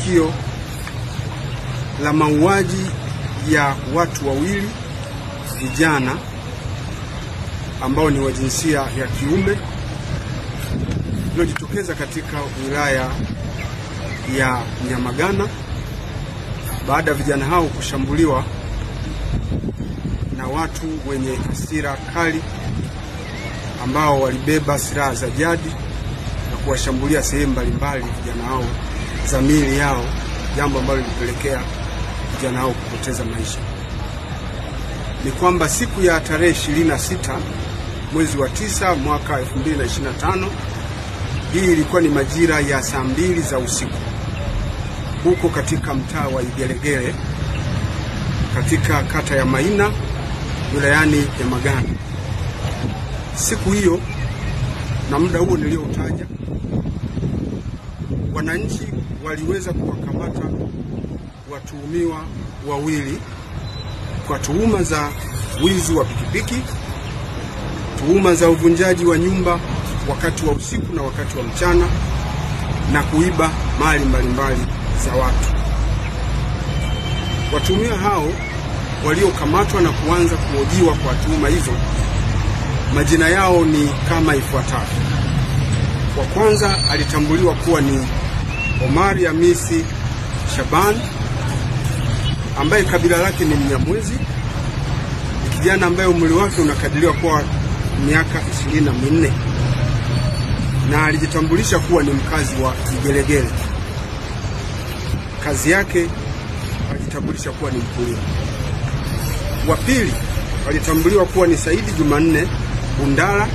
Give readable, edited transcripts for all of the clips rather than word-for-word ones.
tukio la mauaji ya watu wawili vijana ambao ni wa jinsia ya kiume lilojitokeza katika wilaya ya Nyamagana baada ya vijana hao kushambuliwa na watu wenye hasira kali ambao walibeba silaha za jadi na kuwashambulia sehemu mbalimbali vijana hao za miili yao, jambo ambalo lilipelekea vijana hao kupoteza maisha. Ni kwamba siku ya tarehe 26 mwezi wa 9 mwaka 2025, hii ilikuwa ni majira ya saa 2 za usiku huko katika mtaa wa Igelegele katika kata ya Maina wilayani Nyamagana. Siku hiyo na muda huo nilioutaja, wananchi waliweza kuwakamata watuhumiwa wawili kwa tuhuma za wizi wa pikipiki, tuhuma za uvunjaji wa nyumba wakati wa usiku na wakati wa mchana, na kuiba mali mbalimbali za watu. Watuhumiwa hao waliokamatwa na kuanza kuhojiwa kwa tuhuma hizo, majina yao ni kama ifuatavyo. Wa kwanza alitambuliwa kuwa ni Omari Hamisi Shaban ambaye kabila lake ni Mnyamwezi. Ni kijana ambaye umri wake unakadiriwa kuwa miaka 24 na alijitambulisha kuwa ni mkazi wa Igelegele. Kazi yake alijitambulisha kuwa ni mkulima. Wa pili alitambuliwa kuwa ni Saidi Jumanne Bundala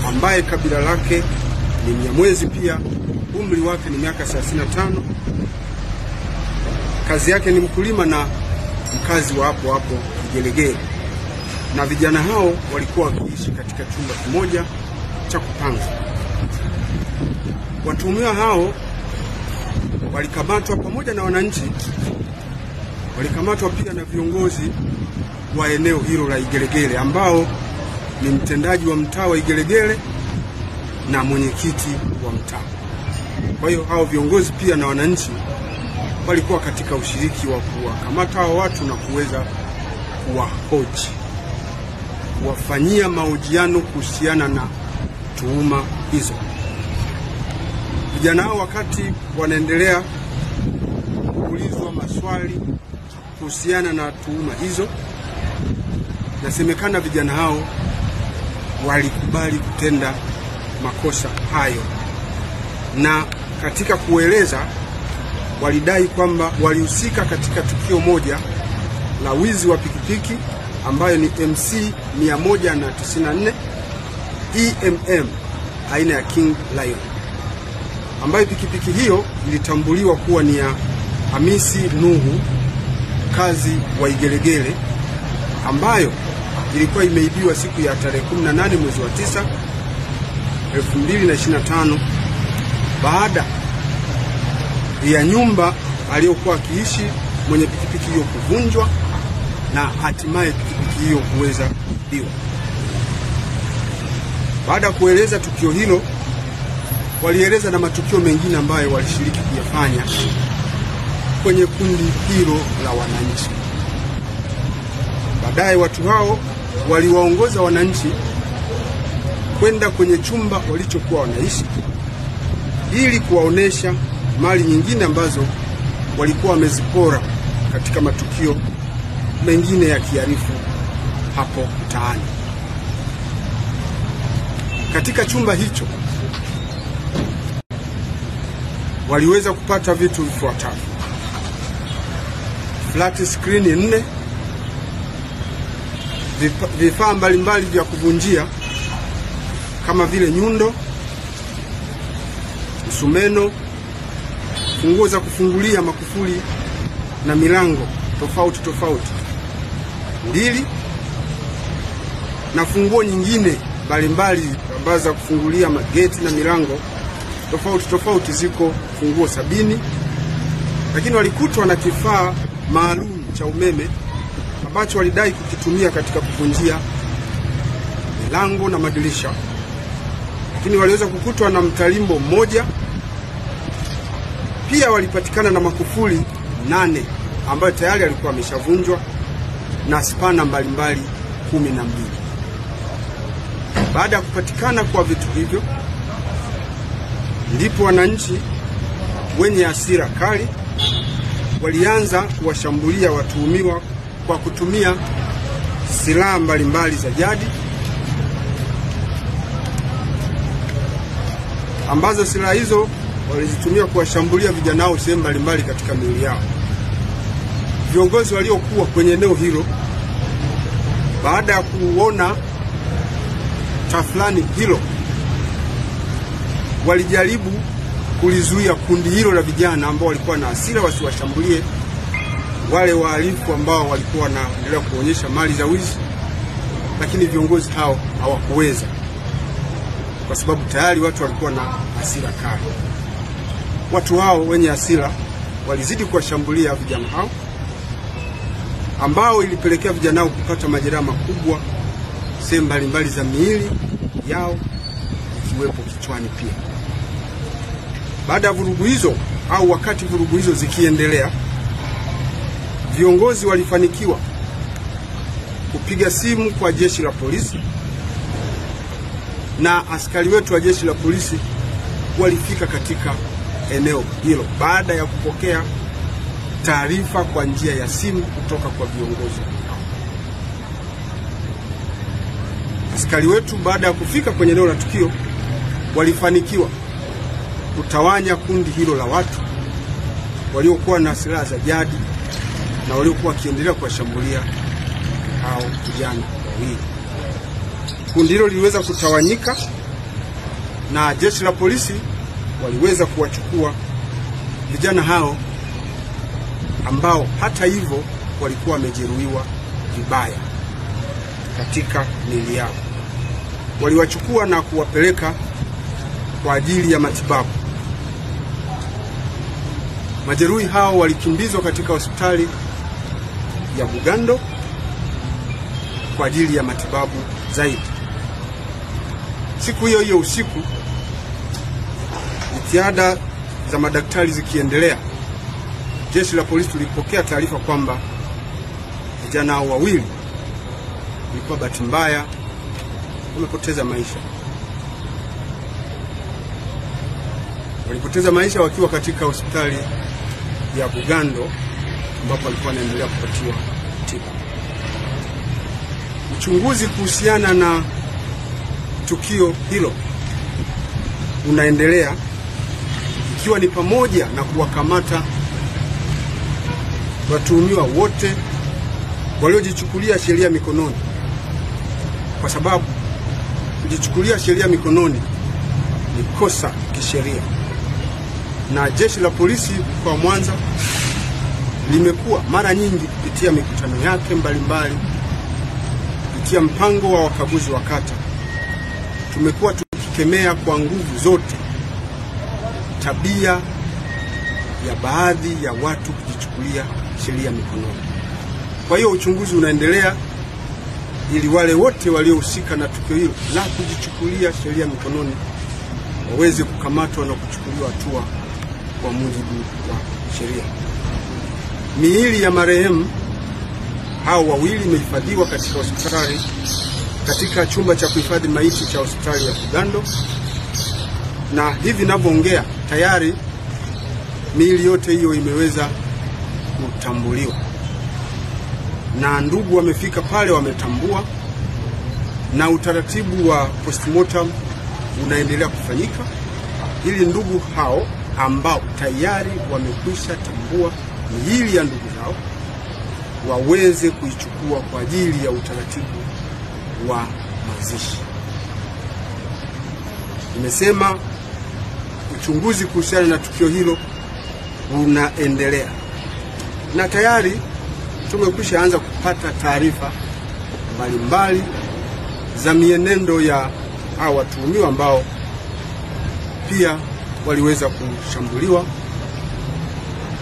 ambaye kabila lake ni Mnyamwezi pia, umri wake ni miaka 35. Kazi yake ni mkulima na mkazi wa hapo hapo Igelegele. Na vijana hao walikuwa wakiishi katika chumba kimoja cha kupanga. Watuhumiwa hao walikamatwa pamoja na wananchi, walikamatwa pia na viongozi wa eneo hilo la Igelegele ambao ni mtendaji wa mtaa wa Igelegele na mwenyekiti wa mtaa. Kwa hiyo hao viongozi pia na wananchi walikuwa katika ushiriki wa kuwakamata hao watu na kuweza kuwahoji, kuwafanyia mahojiano kuhusiana na tuhuma hizo. Vijana hao wakati wanaendelea kuulizwa maswali kuhusiana na tuhuma hizo, nasemekana vijana hao walikubali kutenda makosa hayo, na katika kueleza walidai kwamba walihusika katika tukio moja la wizi wa pikipiki ambayo ni MC 194 EMM aina ya King Lion, ambayo pikipiki hiyo ilitambuliwa kuwa ni ya Hamisi Nuhu, kazi wa Igelegele, ambayo ilikuwa imeibiwa siku ya tarehe 18 mwezi wa 9 2025 baada ya nyumba aliyokuwa akiishi mwenye pikipiki hiyo kuvunjwa na hatimaye pikipiki hiyo kuweza kuibiwa. Baada ya kueleza tukio hilo, walieleza na matukio mengine ambayo walishiriki kuyafanya kwenye kundi hilo la wananchi. Baadaye watu hao waliwaongoza wananchi kwenda kwenye chumba walichokuwa wanaishi ili kuwaonesha mali nyingine ambazo walikuwa wamezipora katika matukio mengine ya kihalifu hapo mtaani. Katika chumba hicho waliweza kupata vitu vifuatavyo: flat screen 4, vifaa mbalimbali vya kuvunjia kama vile nyundo, msumeno, funguo za kufungulia makufuli na milango tofauti tofauti 2, na funguo nyingine mbalimbali ambazo za kufungulia mageti na milango tofauti tofauti ziko funguo 70. Lakini walikutwa na kifaa maalum cha umeme ambacho walidai kukitumia katika kuvunjia milango na madirisha. Lakini waliweza kukutwa na mtalimbo mmoja Pia walipatikana na makufuli 8 ambayo tayari alikuwa ameshavunjwa na spana mbalimbali 12. Baada ya kupatikana kwa vitu hivyo, ndipo wananchi wenye hasira kali walianza kuwashambulia watuhumiwa kwa kutumia silaha mbalimbali za jadi, ambazo silaha hizo walizitumia kuwashambulia vijana hao sehemu mbalimbali katika miili yao. Viongozi waliokuwa kwenye eneo hilo, baada ya kuona tafulani hilo, walijaribu kulizuia kundi hilo la vijana ambao walikuwa na hasira wasiwashambulie wale wahalifu ambao walikuwa wanaendelea kuonyesha mali za wizi, lakini viongozi hao hawakuweza, kwa sababu tayari watu walikuwa na hasira kali. Watu hao wenye hasira walizidi kuwashambulia vijana hao, ambao ilipelekea vijana hao kupata majeraha makubwa sehemu mbalimbali za miili yao, ikiwepo kichwani pia. Baada ya vurugu hizo, au wakati vurugu hizo zikiendelea, viongozi walifanikiwa kupiga simu kwa jeshi la polisi, na askari wetu wa jeshi la polisi walifika katika eneo hilo baada ya kupokea taarifa kwa njia ya simu kutoka kwa viongozi. Askari wetu baada ya kufika kwenye eneo la tukio walifanikiwa kutawanya kundi hilo la watu waliokuwa na silaha za jadi na waliokuwa wakiendelea kuwashambulia hao vijana wawili. Kundi hilo liliweza kutawanyika na jeshi la polisi waliweza kuwachukua vijana hao ambao hata hivyo walikuwa wamejeruhiwa vibaya katika miili yao. Waliwachukua na kuwapeleka kwa ajili ya matibabu. Majeruhi hao walikimbizwa katika hospitali ya Bugando kwa ajili ya matibabu zaidi. Siku hiyo hiyo usiku, jitihada za madaktari zikiendelea, jeshi la polisi tulipokea taarifa kwamba vijana hao wawili ilikuwa bahati mbaya wamepoteza maisha. Walipoteza maisha wakiwa katika hospitali ya Bugando ambapo walikuwa wanaendelea kupatiwa tiba. Uchunguzi kuhusiana na tukio hilo unaendelea, ikiwa ni pamoja na kuwakamata watuhumiwa wote waliojichukulia sheria mikononi, kwa sababu kujichukulia sheria mikononi ni kosa kisheria. Na jeshi la polisi kwa Mwanza limekuwa mara nyingi kupitia mikutano yake mbalimbali, kupitia mpango wa wakaguzi wa kata, tumekuwa tukikemea kwa nguvu zote tabia ya baadhi ya watu kujichukulia sheria mikononi. Kwa hiyo uchunguzi unaendelea ili wale wote waliohusika na tukio hilo la kujichukulia sheria mikononi waweze kukamatwa na kuchukuliwa hatua kwa mujibu wa sheria. Miili ya marehemu hao wawili imehifadhiwa katika hospitali, katika chumba cha kuhifadhi maiti cha hospitali ya Bugando, na hivi ninavyoongea tayari miili yote hiyo imeweza kutambuliwa, na ndugu wamefika pale wametambua, na utaratibu wa postmortem unaendelea kufanyika ili ndugu hao ambao tayari wamekwisha tambua miili ya ndugu zao waweze kuichukua kwa ajili ya utaratibu wa mazishi. Nimesema uchunguzi kuhusiana na tukio hilo unaendelea, na tayari tumekwisha anza kupata taarifa mbalimbali za mienendo ya hao watuhumiwa ambao pia waliweza kushambuliwa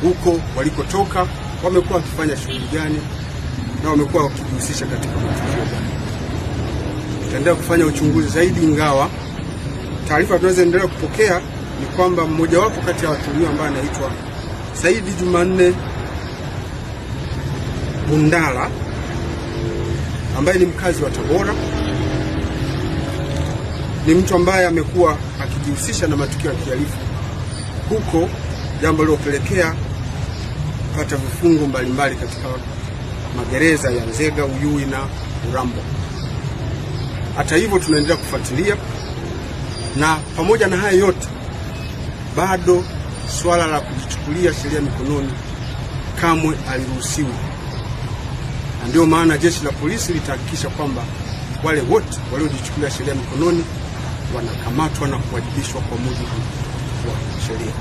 huko walikotoka, wamekuwa wakifanya shughuli gani na wamekuwa wakijihusisha katika matukio gani. Tutaendelea kufanya uchunguzi zaidi, ingawa taarifa tunazoendelea kupokea ni kwamba mmojawapo kati ya watuhumiwa ambaye anaitwa Saidi Jumanne Bundala ambaye ni mkazi wa Tabora ni mtu ambaye amekuwa akijihusisha na matukio ya kihalifu huko, jambo lilopelekea kupata vifungo mbalimbali katika magereza ya Nzega, Uyui na Urambo. Hata hivyo tunaendelea kufuatilia, na pamoja na haya yote bado swala la kujichukulia sheria mikononi kamwe aliruhusiwi. Na ndio maana jeshi la polisi litahakikisha kwamba wale wote waliojichukulia sheria mikononi wanakamatwa na kuwajibishwa kwa mujibu wa sheria.